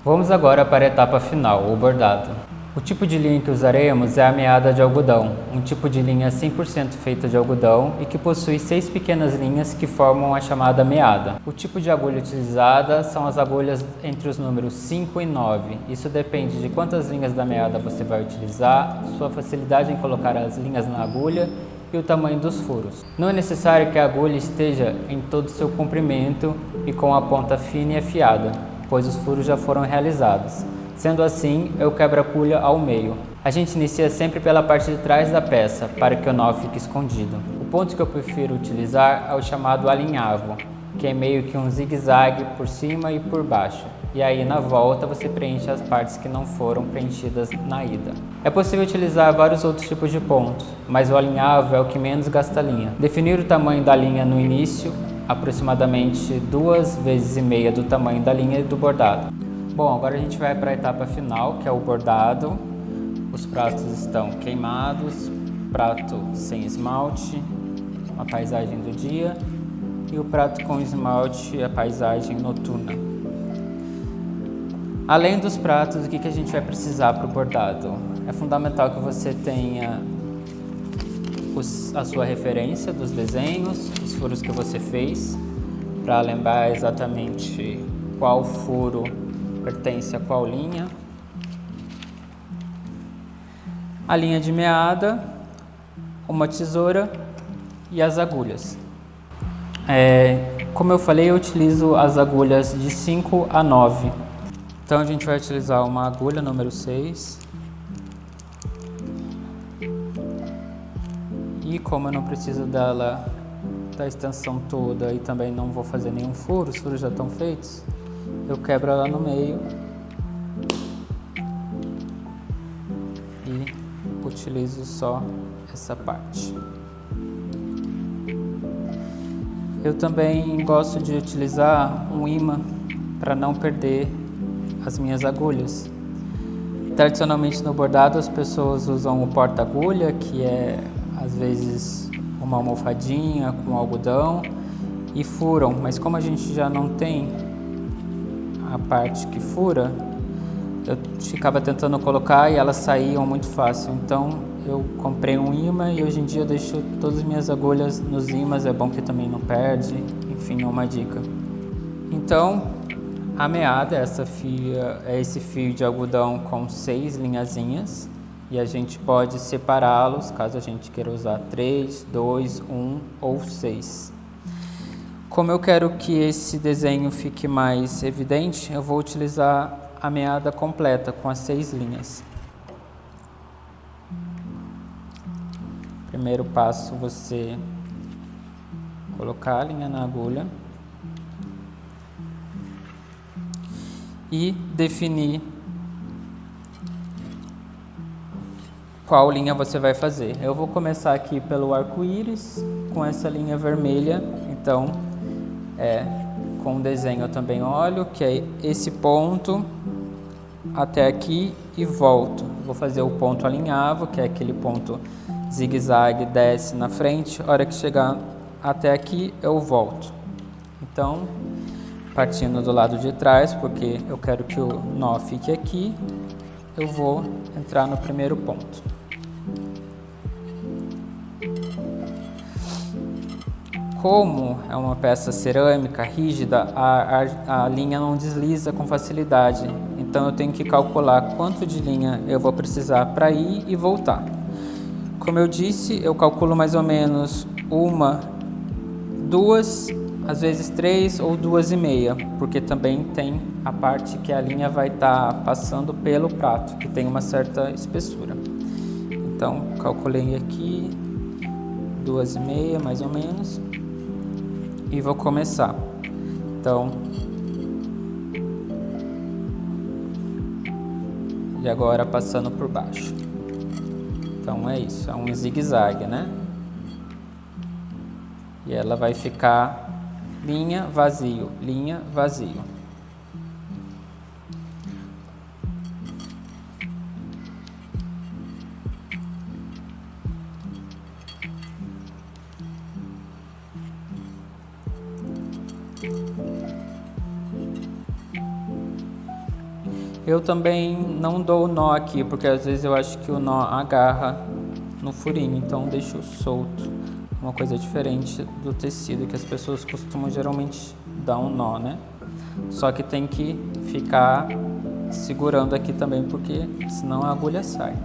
Vamos agora para a etapa final, o bordado. O tipo de linha que usaremos é a meada de algodão, um tipo de linha 100% feita de algodão e que possui 6 pequenas linhas que formam a chamada meada. O tipo de agulha utilizada são as agulhas entre os números 5 e 9. Isso depende de quantas linhas da meada você vai utilizar, sua facilidade em colocar as linhas na agulha e o tamanho dos furos. Não é necessário que a agulha esteja em todo o seu comprimento e com a ponta fina e afiada, pois os furos já foram realizados. Sendo assim, eu quebro a agulha ao meio. A gente inicia sempre pela parte de trás da peça, para que o nó fique escondido. O ponto que eu prefiro utilizar é o chamado alinhavo, que é meio que um zigue-zague por cima e por baixo. E aí na volta você preenche as partes que não foram preenchidas na ida. É possível utilizar vários outros tipos de pontos, mas o alinhavo é o que menos gasta linha. Definir o tamanho da linha no início, aproximadamente 2,5 vezes do tamanho da linha do bordado. Bom, agora a gente vai para a etapa final, que é o bordado. Os pratos estão queimados, prato sem esmalte, uma paisagem do dia, e o prato com esmalte, a paisagem noturna. Além dos pratos, o que a gente vai precisar para o bordado? É fundamental que você tenha a sua referência dos desenhos, os furos que você fez, para lembrar exatamente qual furo pertence a qual linha. A linha de meada, uma tesoura e as agulhas. Como eu falei, eu utilizo as agulhas de 5 a 9. Então a gente vai utilizar uma agulha número 6. E como eu não preciso dela da extensão toda e também não vou fazer nenhum furo, os furos já estão feitos, eu quebro ela no meio e utilizo só essa parte. Eu também gosto de utilizar um ímã para não perder as minhas agulhas. Tradicionalmente no bordado as pessoas usam o porta-agulha, que é às vezes uma almofadinha com algodão, e furam, mas como a gente já não tem a parte que fura, eu ficava tentando colocar e elas saíam muito fácil. Então eu comprei um ímã e hoje em dia eu deixo todas as minhas agulhas nos ímãs, é bom que também não perde, enfim, é uma dica. Então a meada é esse fio de algodão com 6 linhazinhas e a gente pode separá-los caso a gente queira usar 3, 2, 1 ou 6. Como eu quero que esse desenho fique mais evidente, eu vou utilizar a meada completa com as 6 linhas. Primeiro passo, você colocar a linha na agulha e definir qual linha você vai fazer. Eu vou começar aqui pelo arco-íris com essa linha vermelha, então com o desenho eu também olho, que é esse ponto até aqui e volto. Vou fazer o ponto alinhavo, que é aquele ponto zigue-zague, desce na frente. A hora que chegar até aqui, eu volto. Então, partindo do lado de trás, porque eu quero que o nó fique aqui, eu vou entrar no primeiro ponto. Como é uma peça cerâmica rígida, a linha não desliza com facilidade. Então eu tenho que calcular quanto de linha eu vou precisar para ir e voltar. Como eu disse, eu calculo mais ou menos 1, 2, às vezes 3 ou 2,5, porque também tem a parte que a linha vai estar passando pelo prato, que tem uma certa espessura. Então calculei aqui 2,5 mais ou menos. E vou começar. Então, e agora passando por baixo. Então é isso, é um zigue-zague, né? E ela vai ficar linha, vazio, linha, vazio. Eu também não dou o nó aqui, porque às vezes eu acho que o nó agarra no furinho, então deixo solto. Uma coisa diferente do tecido, que as pessoas costumam geralmente dar um nó, né? Só que tem que ficar segurando aqui também, porque senão a agulha sai.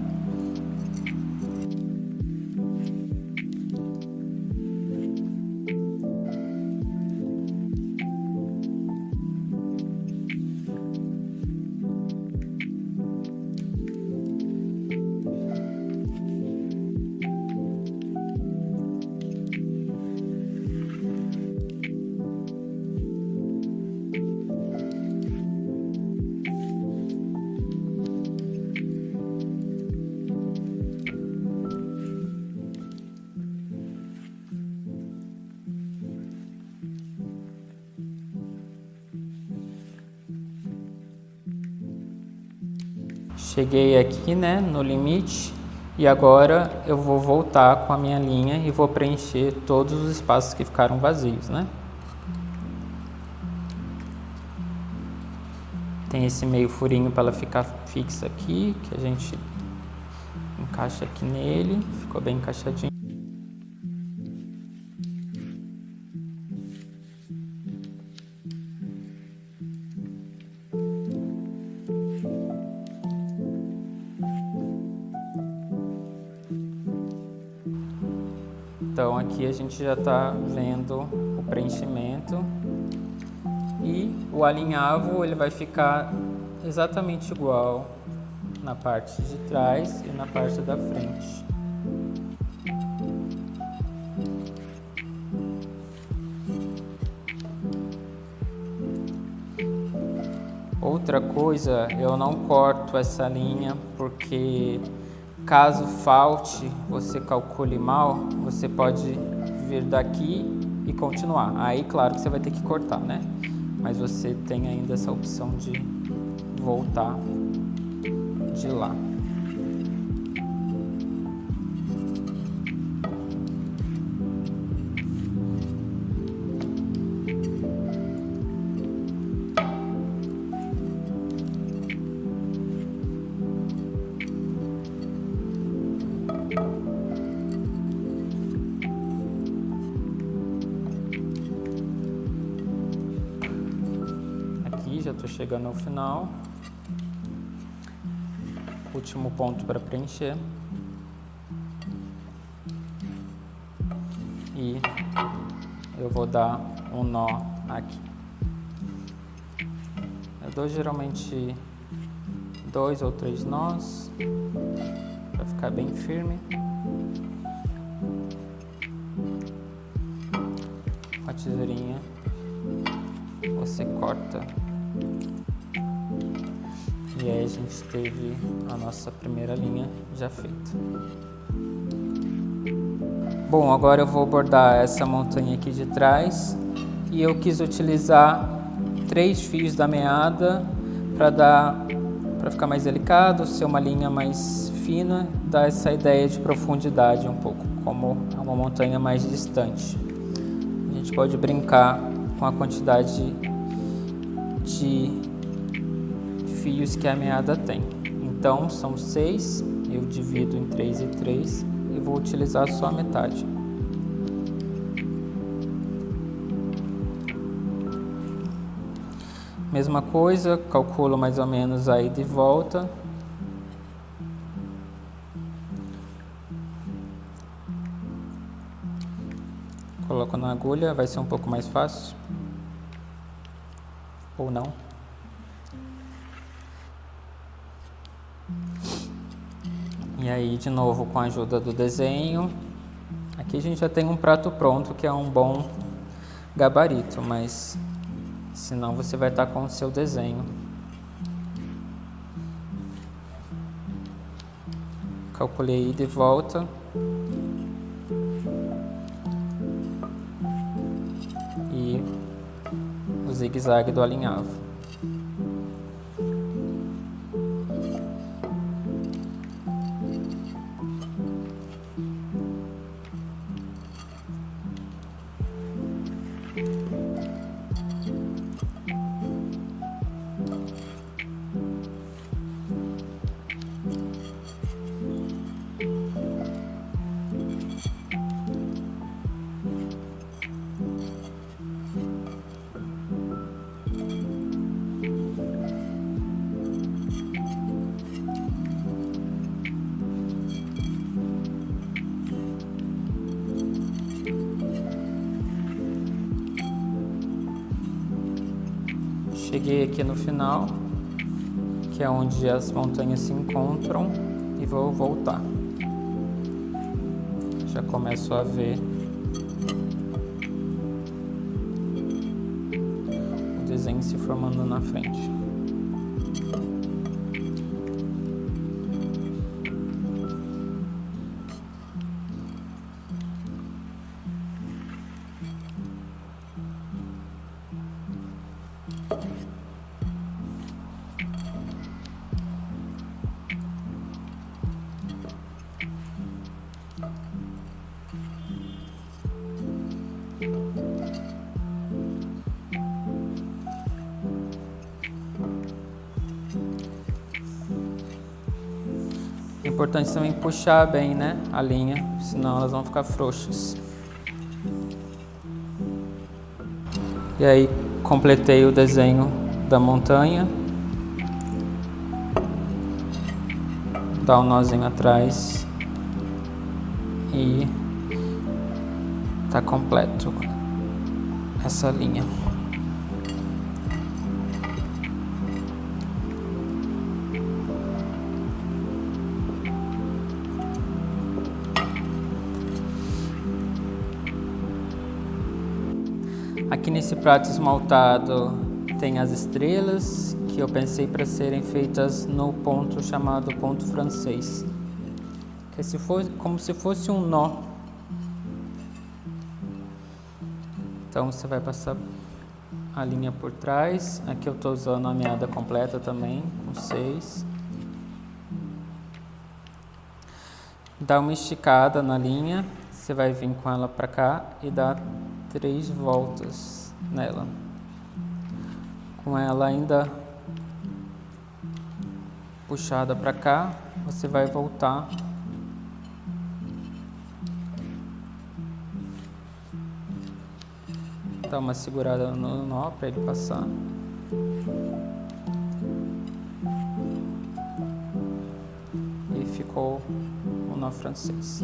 Cheguei aqui, né, no limite, e agora eu vou voltar com a minha linha e vou preencher todos os espaços que ficaram vazios, né? Tem esse meio furinho para ela ficar fixa aqui, que a gente encaixa aqui nele, ficou bem encaixadinho. Então aqui a gente já está vendo o preenchimento e o alinhavo ele vai ficar exatamente igual na parte de trás e na parte da frente. Outra coisa, eu não corto essa linha porque caso falte, você calcule mal, você pode vir daqui e continuar. Aí, claro que você vai ter que cortar, né? Mas você tem ainda essa opção de voltar de lá. Já estou chegando ao final. Último ponto para preencher. E eu vou dar um nó aqui. Eu dou geralmente 2 ou 3 nós para ficar bem firme. Com a tesourinha você corta. E aí a gente teve a nossa primeira linha já feita. Bom, agora eu vou bordar essa montanha aqui de trás e eu quis utilizar 3 fios da meada para ficar mais delicado, ser uma linha mais fina, dar essa ideia de profundidade um pouco, como é uma montanha mais distante. A gente pode brincar com a quantidade de fios que a meada tem. Então são 6, eu divido em 3 e 3 e vou utilizar só a metade. Mesma coisa, calculo mais ou menos a ida e volta. Coloco na agulha, vai ser um pouco mais fácil. Ou não. E aí, de novo, com a ajuda do desenho, aqui a gente já tem um prato pronto, que é um bom gabarito, mas senão você vai estar com o seu desenho. Calculei ida e volta. E o zigue-zague do alinhavo. Cheguei aqui no final, que é onde as montanhas se encontram, e vou voltar. Já começo a ver o desenho se formando na frente. É importante também puxar bem, né, a linha, senão elas vão ficar frouxas. E aí completei o desenho da montanha. Dá um nozinho atrás e tá completo essa linha. Aqui nesse prato esmaltado tem as estrelas que eu pensei para serem feitas no ponto chamado ponto francês, que é como se fosse um nó. Então você vai passar a linha por trás. Aqui eu estou usando a meada completa também, com 6. Dá uma esticada na linha, você vai vir com ela para cá e dá 3 voltas nela. Com ela ainda puxada para cá, você vai voltar dá uma segurada no nó para ele passar. E ficou o nó francês.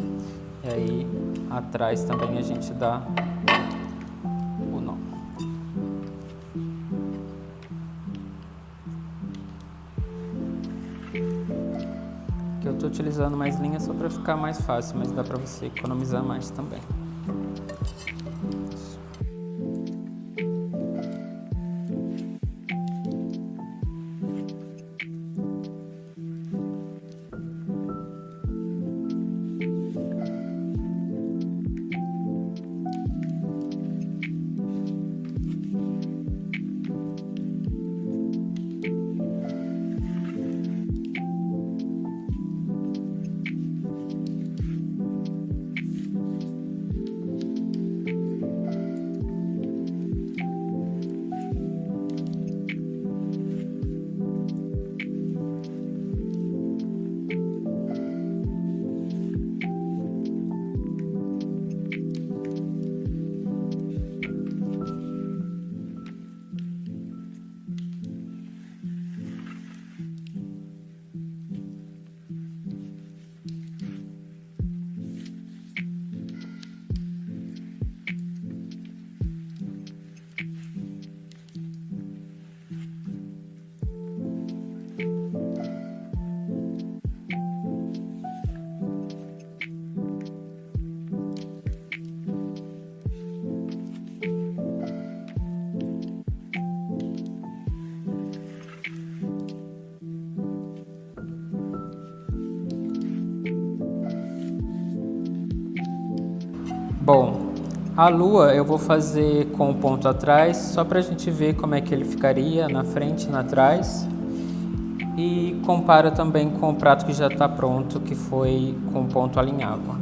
E aí atrás também a gente dá o nó. Aqui eu estou utilizando mais linha só para ficar mais fácil, mas dá para você economizar mais também. Bom, a lua eu vou fazer com o ponto atrás, só para a gente ver como é que ele ficaria na frente e na trás. E compara também com o prato que já está pronto, que foi com o ponto alinhavo.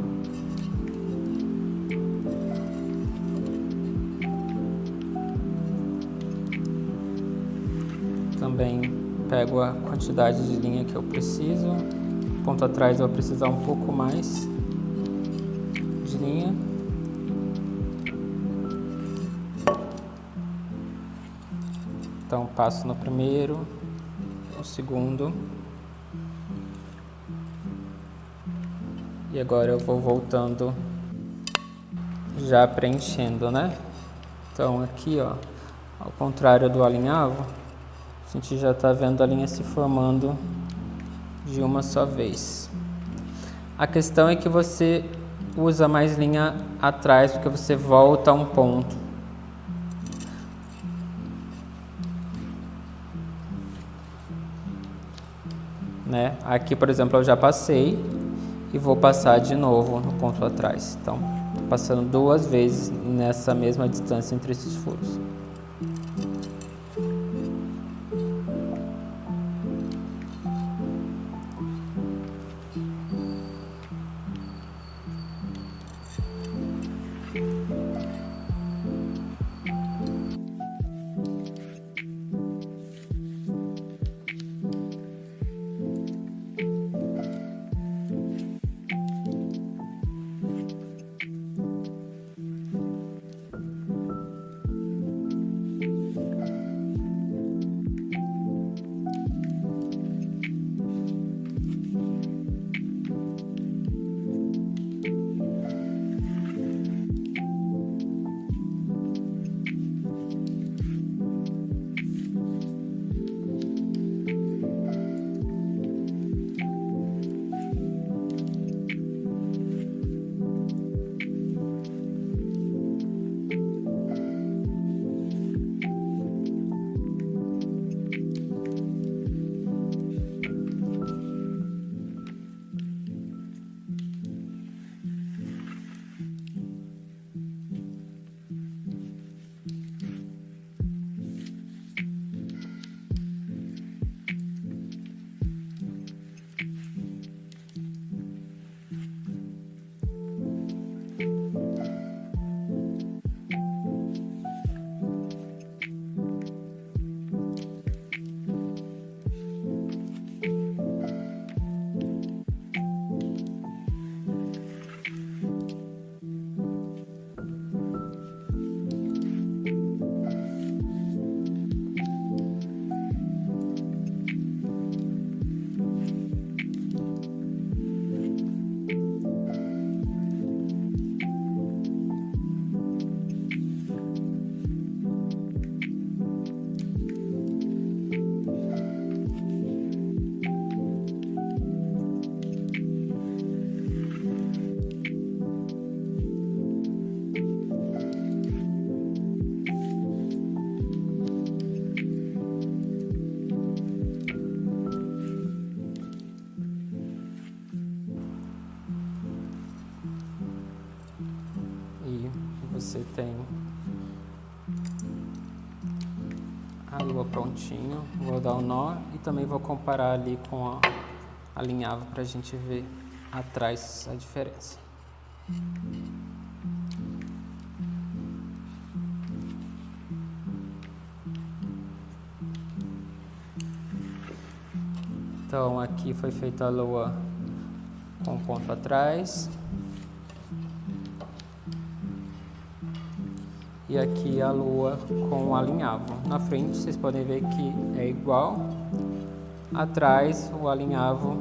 Também pego a quantidade de linha que eu preciso. Ponto atrás eu vou precisar um pouco mais de linha. Então passo no primeiro, no segundo. E agora eu vou voltando, já preenchendo, né? Então aqui, ó, ao contrário do alinhavo, A gente já está vendo a linha se formando de uma só vez. A questão é que você usa mais linha atrás, porque você volta a um ponto. Né? Aqui, por exemplo, eu já passei e vou passar de novo no ponto atrás. Então, estou passando 2 vezes nessa mesma distância entre esses furos. Você tem a lua prontinho, vou dar um nó e também vou comparar ali com a alinhava para a gente ver atrás a diferença. Então aqui foi feita a lua com um ponto atrás. E aqui a lua com o alinhavo. Na frente vocês podem ver que é igual. Atrás o alinhavo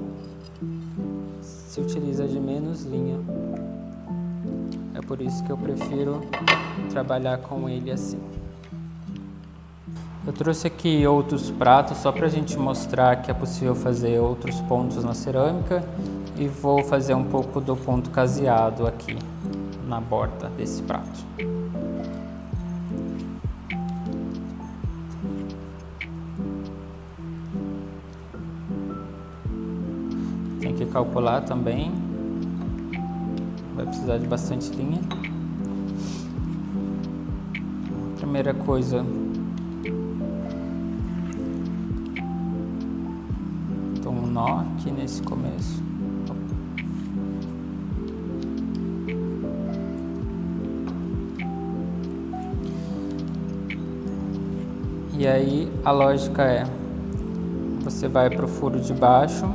se utiliza de menos linha. É por isso que eu prefiro trabalhar com ele assim. Eu trouxe aqui outros pratos só para a gente mostrar que é possível fazer outros pontos na cerâmica. E vou fazer um pouco do ponto caseado aqui na borda desse prato. Tem que calcular também, vai precisar de bastante linha. Primeira coisa, dou um nó aqui nesse começo. E aí a lógica é, você vai para o furo de baixo.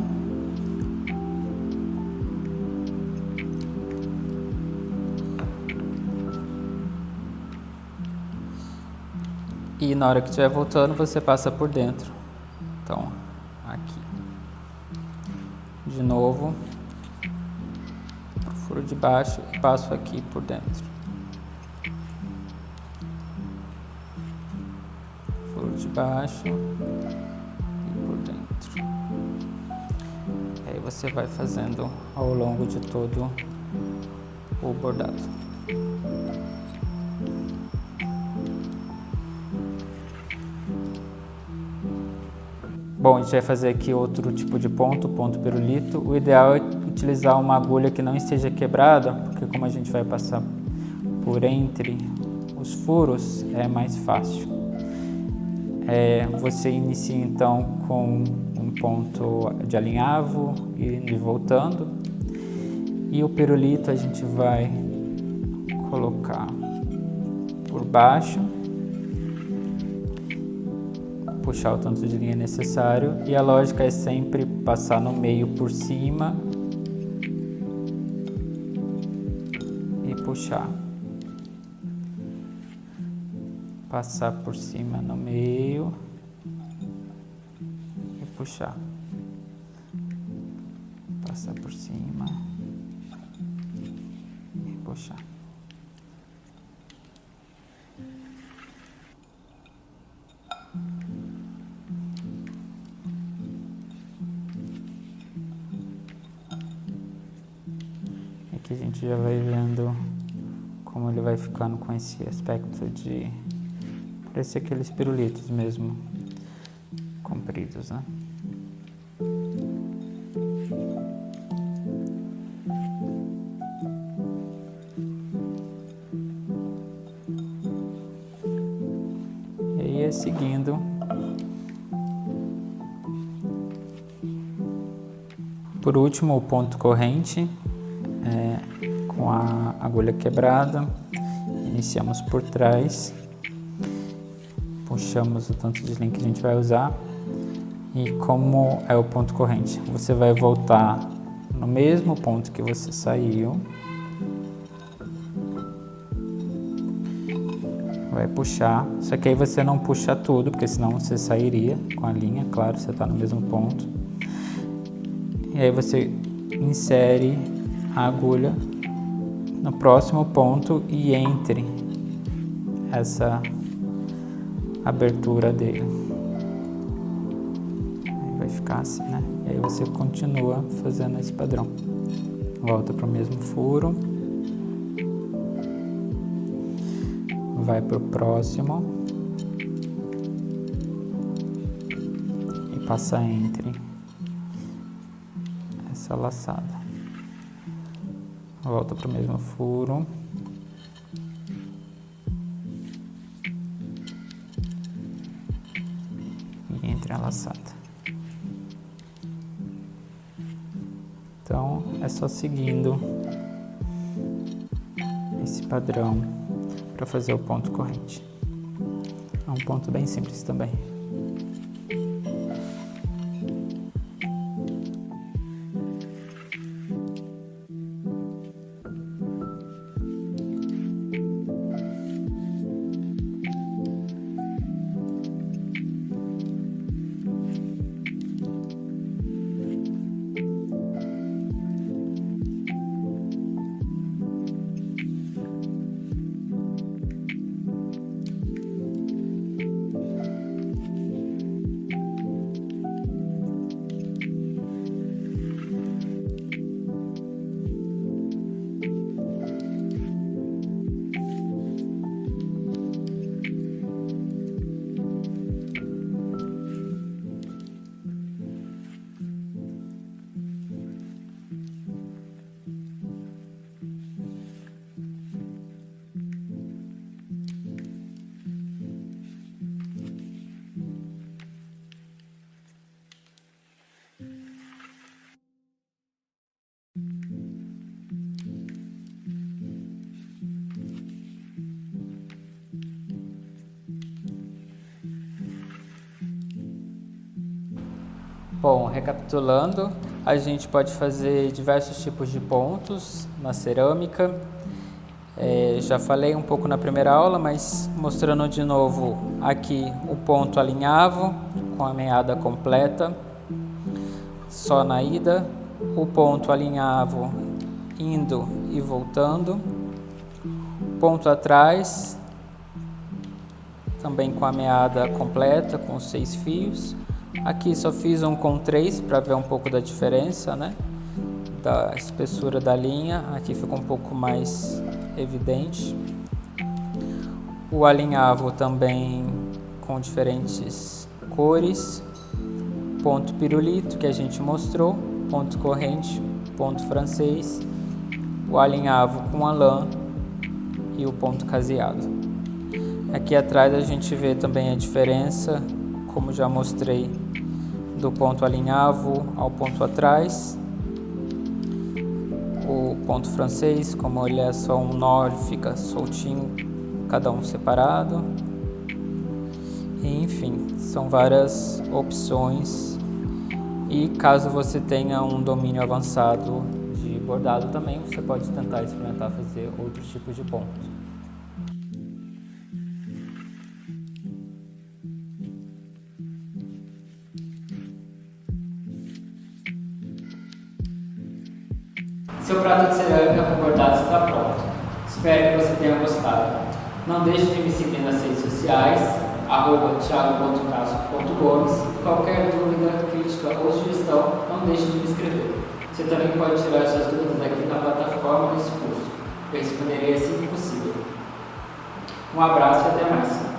E na hora que estiver voltando, você passa por dentro. Então, aqui. De novo, pro furo de baixo e passo aqui por dentro. Furo de baixo. por dentro. Aí você vai fazendo ao longo de todo o bordado. Bom, a gente vai fazer aqui outro tipo de ponto pirulito. O ideal é utilizar uma agulha que não esteja quebrada, porque como a gente vai passar por entre os furos, é mais fácil. Você inicia então com um ponto de alinhavo, indo e voltando. E o pirulito a gente vai colocar por baixo, puxar o tanto de linha necessário, e a lógica é sempre passar no meio por cima e puxar. Passar por cima no meio e puxar. Passar por cima e puxar. Aqui a gente já vai vendo como ele vai ficando com esse aspecto de parecer aqueles pirulitos mesmo, compridos, né? E aí seguindo, por último, o ponto corrente, com a agulha quebrada, iniciamos por trás, puxamos o tanto de linha que a gente vai usar, e como é o ponto corrente, você vai voltar no mesmo ponto que você saiu, vai puxar, só que aí você não puxa tudo, porque senão você sairia com a linha, claro, você está no mesmo ponto, e aí você insere a agulha no próximo ponto e entre essa abertura dele. Aí vai ficar assim, né? E aí você continua fazendo esse padrão. Volta para o mesmo furo. Vai para o próximo. E passa entre essa laçada. Volta para o mesmo furo. E entra a laçada. Então, é só seguindo esse padrão para fazer o ponto corrente. É um ponto bem simples também. Bom, recapitulando, a gente pode fazer diversos tipos de pontos na cerâmica. Já falei um pouco na primeira aula, mas mostrando de novo aqui o ponto alinhavo com a meada completa, só na ida, o ponto alinhavo indo e voltando, ponto atrás, também com a meada completa, com 6 fios, Aqui só fiz um com 3 para ver um pouco da diferença, né? Da espessura da linha. Aqui ficou um pouco mais evidente. O alinhavo também com diferentes cores. Ponto pirulito que a gente mostrou, ponto corrente, ponto francês, o alinhavo com a lã e o ponto caseado. Aqui atrás a gente vê também a diferença, como já mostrei, do ponto alinhavo ao ponto atrás. O ponto francês, como ele é só um nó, ele fica soltinho, cada um separado. E, enfim, são várias opções. E caso você tenha um domínio avançado de bordado também, você pode tentar experimentar fazer outros tipos de pontos. Seu prato de cerâmica com bordado está pronto. Espero que você tenha gostado. Não deixe de me seguir nas redes sociais, @thiago.castro.gomes. Qualquer dúvida, crítica ou sugestão, não deixe de me escrever. Você também pode tirar suas dúvidas aqui na plataforma desse curso. Eu responderei assim que possível. Um abraço e até mais.